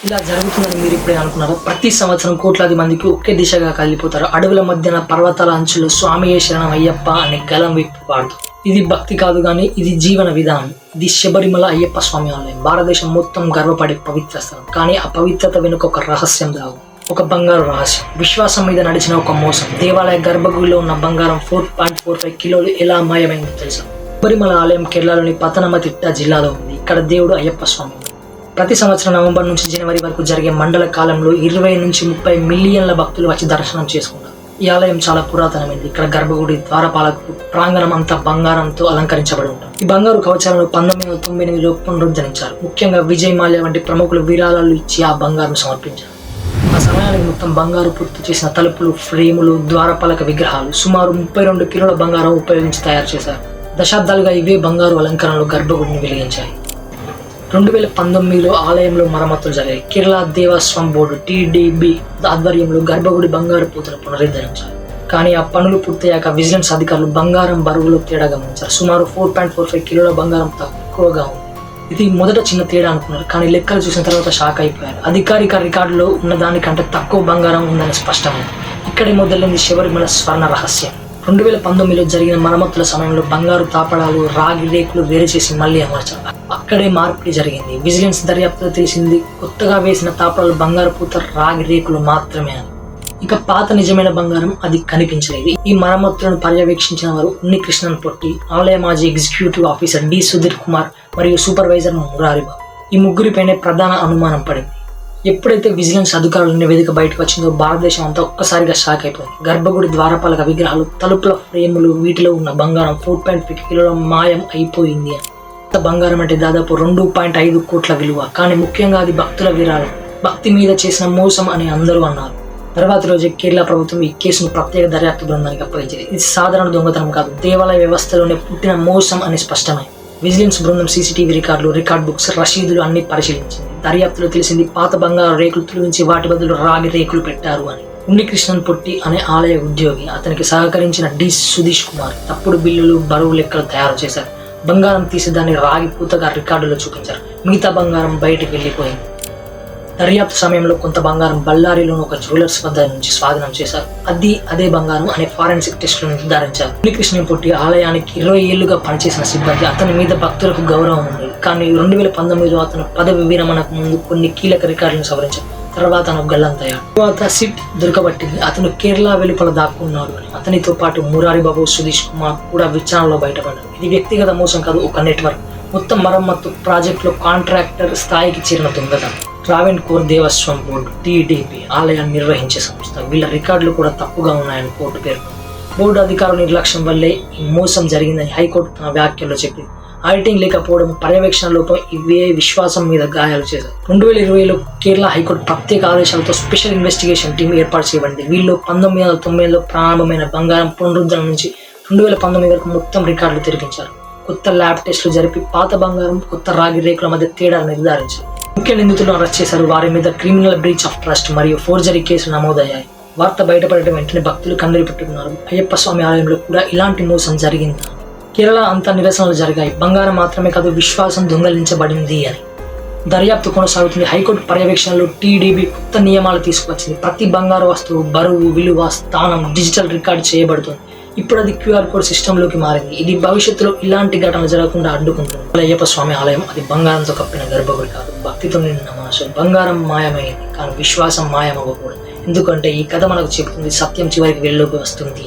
ఇలా జరుగుతుందని మీరు ఇప్పుడే అనుకున్నారు. ప్రతి సంవత్సరం కోట్లాది మందికి ఒకే దిశగా కదిలిపోతారు. అడవుల మధ్యన పర్వతాల అంచులో స్వామియే శరణం అయ్యప్ప అనే గలం విప్పి పాడుతూ. ఇది భక్తి కాదు కానీ ఇది జీవన విధానం. ఇది శబరిమల అయ్యప్ప స్వామి ఆలయం. భారతదేశం మొత్తం గర్వపడే పవిత్ర స్థలం. కానీ ఆ పవిత్రత వెనుక ఒక రహస్యం దాగు. ఒక బంగారు రహస్యం. విశ్వాసం మీద నడిచిన ఒక మోసం. దేవాలయ గర్భగుడిలో ఉన్న బంగారం 4.45 కిలోలు ఎలా మాయమైందో తెలుసా? శబరిమల ఆలయం కేరళలోని పతనమతిట్ట జిల్లాలో ఉంది. ఇక్కడ దేవుడు అయ్యప్ప స్వామి. ప్రతి సంవత్సరం నవంబర్ నుంచి జనవరి వరకు జరిగే మండల కాలంలో 20 నుంచి 30 మిలియన్ల భక్తులు వచ్చి దర్శనం చేసుకుంటారు. ఈ ఆలయం చాలా పురాతనమైంది. ఇక్కడ గర్భగుడి ద్వారపాలకు ప్రాంగణం అంతా బంగారంతో అలంకరించబడి ఉంటారు. ఈ బంగారు కవచాలను 1998లో పునరుద్ధరించారు. ముఖ్యంగా విజయ్ మాల్యా వంటి ప్రముఖులు విరాళాలు ఇచ్చి ఆ బంగారం సమర్పించారు. ఆ సమయానికి మొత్తం బంగారు పూర్తి చేసిన తలుపులు, ఫ్రేములు, ద్వారపాలక విగ్రహాలు సుమారు 32 కిలోల బంగారం ఉపయోగించి తయారు చేశారు. దశాబ్దాలుగా ఇవే బంగారు అలంకరణలు గర్భగుడిని వెలిగించాయి. 2019లో ఆలయంలో మరమ్మతులు జరిగాయి. కేరళ దేవస్వం బోర్డు TDB ఆధ్వర్యంలో గర్భగుడి బంగారు పూతను పునరుద్ధరించారు. కానీ ఆ పనులు పూర్తయ్యాక విజిలెన్స్ అధికారులు బంగారం బరువులో తేడా గమనించారు. సుమారు 4.45 కిలోల బంగారం తక్కువగా ఉంది. ఇది మొదట చిన్న తేడా అనుకున్నారు, కానీ లెక్కలు చూసిన తర్వాత షాక్ అయిపోయారు. అధికారిక రికార్డులో ఉన్న దానికంటే తక్కువ బంగారం ఉందని స్పష్టమైంది. ఇక్కడే మొదలైంది శబరిమల స్వర్ణ రహస్యం. 2019లో జరిగిన మరమ్మతుల సమయంలో బంగారు తాపడాలు, రాగి రేకులు వేరు చేసి మళ్లీ అమర్చారు. అక్కడే మార్పిడి జరిగింది. విజిలెన్స్ దర్యాప్తులో తెలిసింది కొత్తగా వేసిన తాపడాలు బంగారు పూత, రాగి రేకులు మాత్రమే అని. ఇక పాత నిజమైన బంగారం అది కనిపించలేదు. ఈ మరమ్మతులను పర్యవేక్షించిన వారు ఉన్నికృష్ణన్ పొట్టి, ఆలయ మాజీ executive officer D Sudheer Kumar మరియు సూపర్వైజర్ మురారిబాబు. ఈ ముగ్గురిపైనే ప్రధాన అనుమానం పడింది. ఎప్పుడైతే విజిలెన్స్ అధికారుల నివేదిక బయటకు వచ్చిందో భారతదేశం అంతా ఒక్కసారిగా షాక్ అయిపోయింది. గర్భగుడి ద్వారపాలక విగ్రహాలు, తలుపుల ఫ్రేములు, వీటిలో ఉన్న బంగారం 4.5 కిలోల మాయం అయిపోయింది. బంగారం అంటే దాదాపు 2.5 కోట్ల విలువ. కానీ ముఖ్యంగా అది భక్తుల విరాళం, భక్తి మీద చేసిన మోసం అని అందరూ అన్నారు. తర్వాత రోజే కేరళ ప్రభుత్వం ఈ కేసును ప్రత్యేక దర్యాప్తు బృందానికి అప్పగించింది. ఇది సాధారణ దొంగతనం కాదు, దేవాలయ వ్యవస్థలోనే పుట్టిన మోసం అని స్పష్టమైంది. విజిలెన్స్ బృందం CCTV రికార్డులు, రికార్డ్ బుక్స్, రసీదులు అన్ని పరిశీలించింది. దర్యాప్తులో తెలిసింది పాత బంగారు రేకులు తొలగించి వాటి బదులు రాగి రేకులు పెట్టారు అని. ఉన్నికృష్ణన్ పొట్టి అనే ఆలయ ఉద్యోగి, అతనికి సహకరించిన డి సుధీష్ కుమార్ తప్పుడు బిల్లులు, బరువు లెక్కలు తయారు చేశారు. బంగారం తీసి దాన్ని రాగి పూతగా రికార్డులో చూపించారు. మిగతా బంగారం బయటికి వెళ్లిపోయింది. దర్యాప్తు సమయంలో కొంత బంగారం బళ్ళారిలోని ఒక జ్యువెలర్స్ వద్ద నుంచి స్వాధీనం చేశారు. అదే బంగారం అనే ఫారెన్సిక్ టెస్టులు నిర్ధారించారు. ఉన్నికృష్ణన్ పొట్టి ఆలయానికి 20 ఏళ్లుగా పనిచేసిన సిబ్బంది. అతని మీద భక్తులకు గౌరవం ఉంది. కానీ 2019లో అతను పదవి విరమణకు ముందు కొన్ని కీలక రికార్డులను సవరించారు. తర్వాత అతను గల్లంతయ్యాడు. తర్వాత సిట్ దొరకబట్టింది. అతను కేరళ వెలుపల దాక్కున్నాడు అని. అతనితో పాటు మురారిబాబు, సుధీష్ కుమార్ కూడా విచారణలో బయటపడ్డారు. ఇది వ్యక్తిగత మోసం కాదు, ఒక నెట్వర్క్. మొత్తం మరమ్మత్తు ప్రాజెక్టులో కాంట్రాక్టర్ స్థాయికి చేరిన దొంగతనం. ట్రావెన్కోర్ దేవస్వం బోర్డు TDB ఆలయాన్ని నిర్వహించే సంస్థ. వీళ్ళ రికార్డులు కూడా తప్పుగా ఉన్నాయని కోర్టు పేర్కొంది. బోర్డు అధికారుల నిర్లక్ష్యం వల్లే ఈ మోసం జరిగిందని హైకోర్టు తన వ్యాఖ్యల్లో చెప్పింది. ఆడిటింగ్ లేకపోవడం, పర్యవేక్షణ లోపం ఇవే విశ్వాసం మీద గాయాలు చేశారు. 2020లో కేరళ హైకోర్టు ప్రత్యేక ఆదేశాలతో స్పెషల్ ఇన్వెస్టిగేషన్ టీం ఏర్పాటు చేయబడింది. వీళ్ళు 1990లో ప్రారంభమైన బంగారం పునరుద్ధరణ నుంచి 2019 వరకు మొత్తం రికార్డులు తెరిపించారు. కొత్త ల్యాబ్ టెస్టులు జరిపి పాత బంగారం, కొత్త రాగి రేకుల మధ్య తేడాలు నిర్ధారించారు. ముఖ్య నిందితులను అరెస్ట్ చేశారు. వారి మీద క్రిమినల్ బ్రీచ్ ఆఫ్ ట్రస్ట్ మరియు ఫోర్జరీ కేసులు నమోదయ్యాయి. వార్త బయటపడటం వెంటనే భక్తులు కందరి పెట్టుకున్నారు. అయ్యప్ప స్వామి ఆలయంలో కూడా ఇలాంటి మోసం జరిగింది. కేరళ అంతా నిరసనలు జరిగాయి. బంగారం మాత్రమే కాదు, విశ్వాసం దొంగలించబడింది అని. దర్యాప్తు కొనసాగుతుంది. హైకోర్టు పర్యవేక్షణలో TDB కొత్త నియమాలు తీసుకువచ్చింది. ప్రతి బంగారు వస్తువు, బరువు, విలువ, స్థానం డిజిటల్ రికార్డ్ చేయబడుతుంది. ఇప్పుడు అది QR కోడ్ సిస్టంలోకి మారింది. ఇది భవిష్యత్తులో ఇలాంటి ఘటనలు జరగకుండా అడ్డుకుంటుంది. అయ్యప్ప స్వామి ఆలయం అది బంగారంతో కప్పిన గర్భగుడి కాదు, భక్తితో నిండిన మనసు. బంగారం మాయమైంది కానీ విశ్వాసం మాయమవ్వకూడదు. ఎందుకంటే ఈ కథ మనకు చెబుతుంది సత్యం చివరికి వెళ్ళలోకి వస్తుంది.